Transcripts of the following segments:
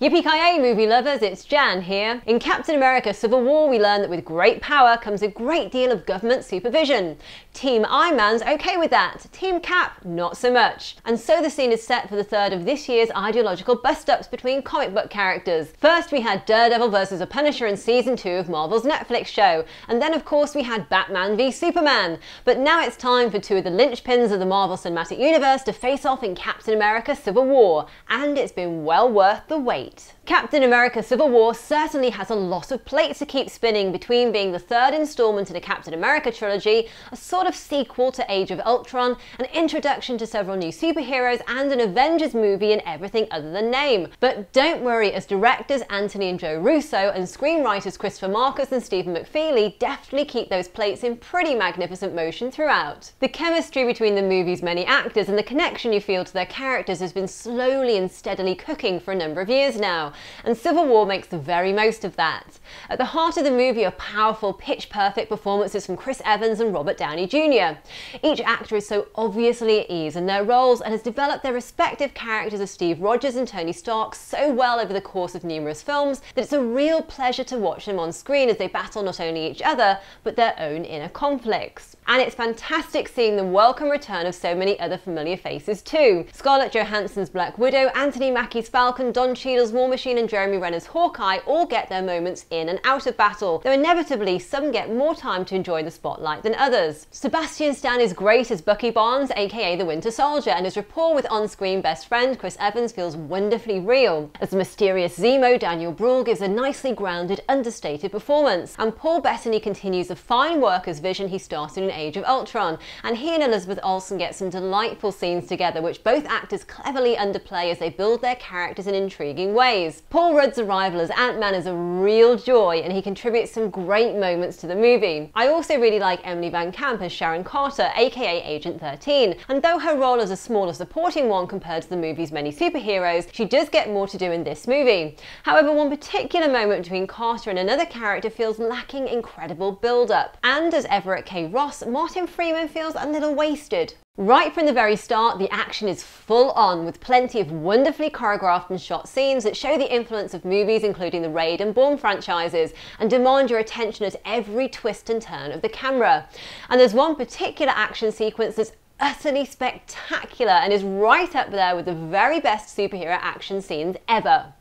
Yippee-ki-yay movie lovers, it's Jan here. In Captain America Civil War we learn that with great power comes a great deal of government supervision. Team Iron Man's okay with that, Team Cap not so much. And so the scene is set for the third of this year's ideological bust-ups between comic book characters. First we had Daredevil versus the Punisher in season 2 of Marvel's Netflix show, and then of course we had Batman v Superman. But now it's time for two of the linchpins of the Marvel Cinematic Universe to face off in Captain America Civil War, and it's been well worth the wait. Captain America Civil War certainly has a lot of plates to keep spinning between being the third installment in the Captain America trilogy, a sort of sequel to Age of Ultron, an introduction to several new superheroes, and an Avengers movie in everything other than name. But don't worry, as directors Anthony and Joe Russo and screenwriters Christopher Markus and Stephen McFeely deftly keep those plates in pretty magnificent motion throughout. The chemistry between the movie's many actors and the connection you feel to their characters has been slowly and steadily cooking for a number of years now, and Civil War makes the very most of that. At the heart of the movie are powerful, pitch-perfect performances from Chris Evans and Robert Downey Jr. Each actor is so obviously at ease in their roles and has developed their respective characters of Steve Rogers and Tony Stark so well over the course of numerous films that it's a real pleasure to watch them on screen as they battle not only each other, but their own inner conflicts. And it's fantastic seeing the welcome return of so many other familiar faces too. Scarlett Johansson's Black Widow, Anthony Mackie's Falcon, Don Cheadle's War Machine and Jeremy Renner's Hawkeye all get their moments in and out of battle, though inevitably some get more time to enjoy the spotlight than others. Sebastian Stan is great as Bucky Barnes, aka the Winter Soldier, and his rapport with on-screen best friend Chris Evans feels wonderfully real. As the mysterious Zemo, Daniel Bruhl gives a nicely grounded, understated performance, and Paul Bettany continues the fine work as Vision he started in Age of Ultron, and he and Elizabeth Olsen get some delightful scenes together which both actors cleverly underplay as they build their characters in intriguing ways. Paul Rudd's arrival as Ant-Man is a real joy, and he contributes some great moments to the movie. I also really like Emily Van Camp as Sharon Carter, aka Agent 13, and though her role is a smaller supporting one compared to the movie's many superheroes, she does get more to do in this movie. However, one particular moment between Carter and another character feels lacking incredible build-up, and as Everett K. Ross, Martin Freeman feels a little wasted. Right from the very start, the action is full on, with plenty of wonderfully choreographed and shot scenes that show the influence of movies including the Raid and Bourne franchises and demand your attention at every twist and turn of the camera. And there's one particular action sequence that's utterly spectacular and is right up there with the very best superhero action scenes ever.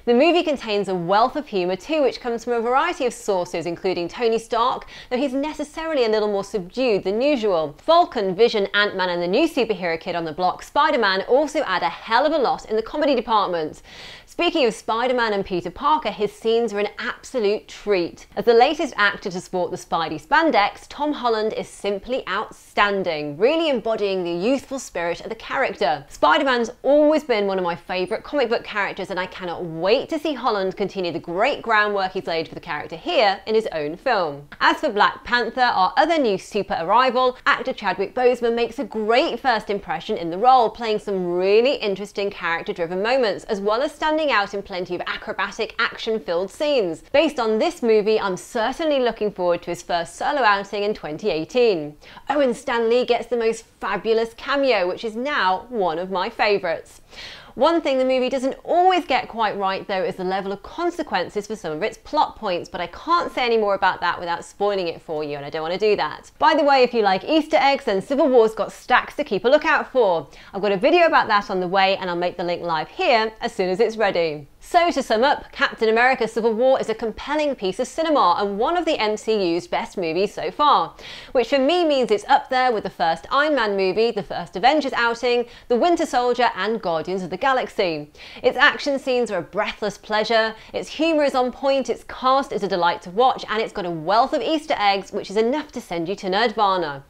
The movie contains a wealth of humour too, which comes from a variety of sources, including Tony Stark, though he's necessarily a little more subdued than usual. Falcon, Vision, Ant-Man and the new superhero kid on the block, Spider-Man, also add a hell of a lot in the comedy department. Speaking of Spider-Man and Peter Parker, his scenes are an absolute treat. As the latest actor to sport the Spidey spandex, Tom Holland is simply outstanding, really embodying the youthful spirit of the character. Spider-Man's always been one of my favourite comic book characters, and I cannot wait to see Holland continue the great groundwork he's laid for the character here in his own film. As for Black Panther, our other new super arrival, actor Chadwick Boseman makes a great first impression in the role, playing some really interesting character-driven moments, as well as standing out in plenty of acrobatic, action-filled scenes. Based on this movie, I'm certainly looking forward to his first solo outing in 2018. Oh, and Stan Lee gets the most fabulous cameo, which is now one of my favourites. One thing the movie doesn't always get quite right though is the level of consequences for some of its plot points, but I can't say any more about that without spoiling it for you, and I don't want to do that. By the way, if you like Easter eggs, then Civil War's got stacks to keep a lookout for. I've got a video about that on the way, and I'll make the link live here as soon as it's ready. So to sum up, Captain America Civil War is a compelling piece of cinema and one of the MCU's best movies so far, which for me means it's up there with the first Iron Man movie, the first Avengers outing, the Winter Soldier and Guardians of the Galaxy. Its action scenes are a breathless pleasure, its humour is on point, its cast is a delight to watch, and it's got a wealth of Easter eggs which is enough to send you to Nerdvana.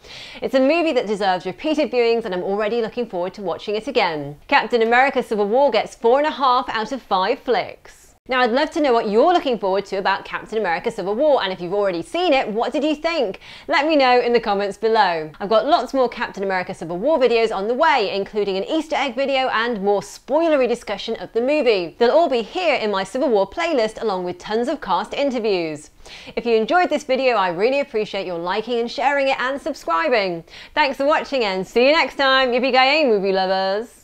It's a movie that deserves repeated viewings, and I'm already looking forward to watching it again. Captain America Civil War gets 4.5 out of 5 flicks. Now I'd love to know what you're looking forward to about Captain America Civil War, and if you've already seen it, what did you think? Let me know in the comments below. I've got lots more Captain America Civil War videos on the way, including an Easter egg video and more spoilery discussion of the movie. They'll all be here in my Civil War playlist along with tons of cast interviews. If you enjoyed this video, I really appreciate your liking and sharing it and subscribing. Thanks for watching, and see you next time, yippee-ki-yay movie lovers!